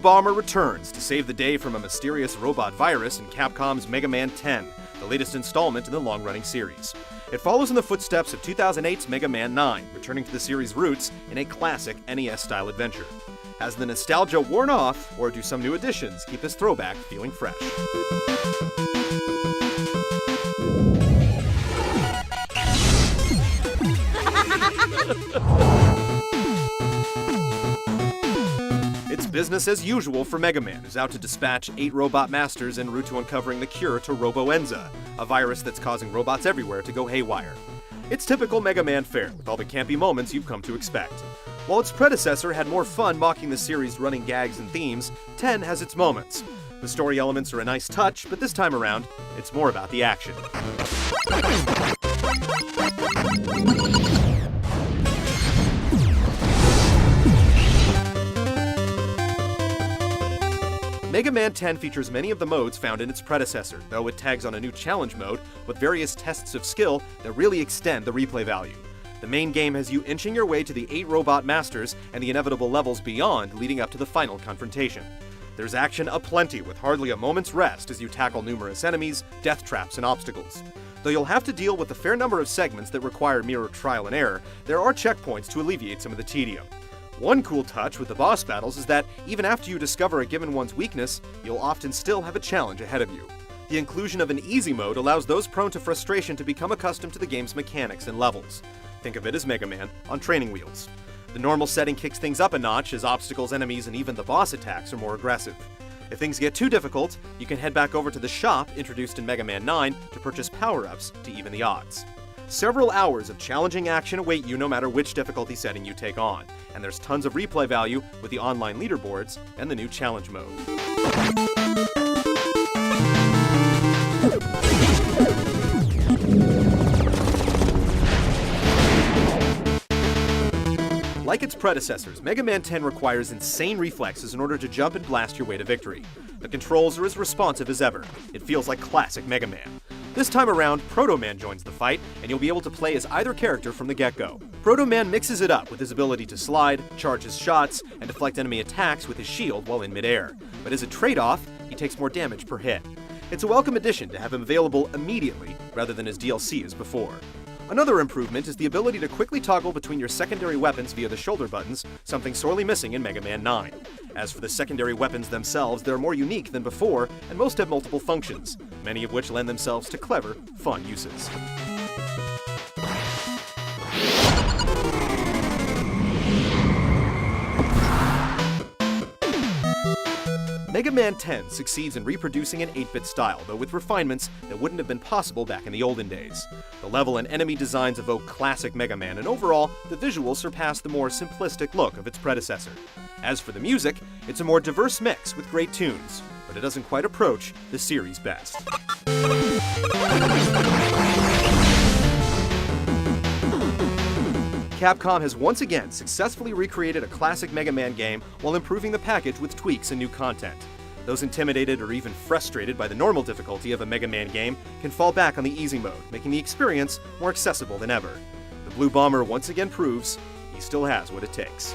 Bomber returns to save the day from a mysterious robot virus in Capcom's Mega Man 10, the latest installment in the long-running series. It follows in the footsteps of 2008's Mega Man 9, returning to the series' roots in a classic NES-style adventure. Has the nostalgia worn off, or do some new additions keep this throwback feeling fresh? It's business as usual for Mega Man, who's out to dispatch 8 robot masters en route to uncovering the cure to Robo-Enza, a virus that's causing robots everywhere to go haywire. It's typical Mega Man fare, with all the campy moments you've come to expect. While its predecessor had more fun mocking the series' running gags and themes, 10 has its moments. The story elements are a nice touch, but this time around, it's more about the action. Mega Man 10 features many of the modes found in its predecessor, though it tags on a new challenge mode with various tests of skill that really extend the replay value. The main game has you inching your way to the 8 robot masters and the inevitable levels beyond leading up to the final confrontation. There's action aplenty with hardly a moment's rest as you tackle numerous enemies, death traps, and obstacles. Though you'll have to deal with a fair number of segments that require mere trial and error, there are checkpoints to alleviate some of the tedium. One cool touch with the boss battles is that even after you discover a given one's weakness, you'll often still have a challenge ahead of you. The inclusion of an easy mode allows those prone to frustration to become accustomed to the game's mechanics and levels. Think of it as Mega Man on training wheels. The normal setting kicks things up a notch as obstacles, enemies, and even the boss attacks are more aggressive. If things get too difficult, you can head back over to the shop introduced in Mega Man 9 to purchase power-ups to even the odds. Several hours of challenging action await you no matter which difficulty setting you take on, and there's tons of replay value with the online leaderboards and the new challenge mode. Like its predecessors, Mega Man 10 requires insane reflexes in order to jump and blast your way to victory. The controls are as responsive as ever. It feels like classic Mega Man. This time around, Proto Man joins the fight, and you'll be able to play as either character from the get-go. Proto Man mixes it up with his ability to slide, charge his shots, and deflect enemy attacks with his shield while in midair. But as a trade-off, he takes more damage per hit. It's a welcome addition to have him available immediately, rather than as DLC as before. Another improvement is the ability to quickly toggle between your secondary weapons via the shoulder buttons, something sorely missing in Mega Man 9. As for the secondary weapons themselves, they're more unique than before, and most have multiple functions, many of which lend themselves to clever, fun uses. Mega Man 10 succeeds in reproducing an 8-bit style, though with refinements that wouldn't have been possible back in the olden days. The level and enemy designs evoke classic Mega Man, and overall, the visuals surpass the more simplistic look of its predecessor. As for the music, it's a more diverse mix with great tunes, but it doesn't quite approach the series' best. Capcom has once again successfully recreated a classic Mega Man game while improving the package with tweaks and new content. Those intimidated or even frustrated by the normal difficulty of a Mega Man game can fall back on the easy mode, making the experience more accessible than ever. The Blue Bomber once again proves he still has what it takes.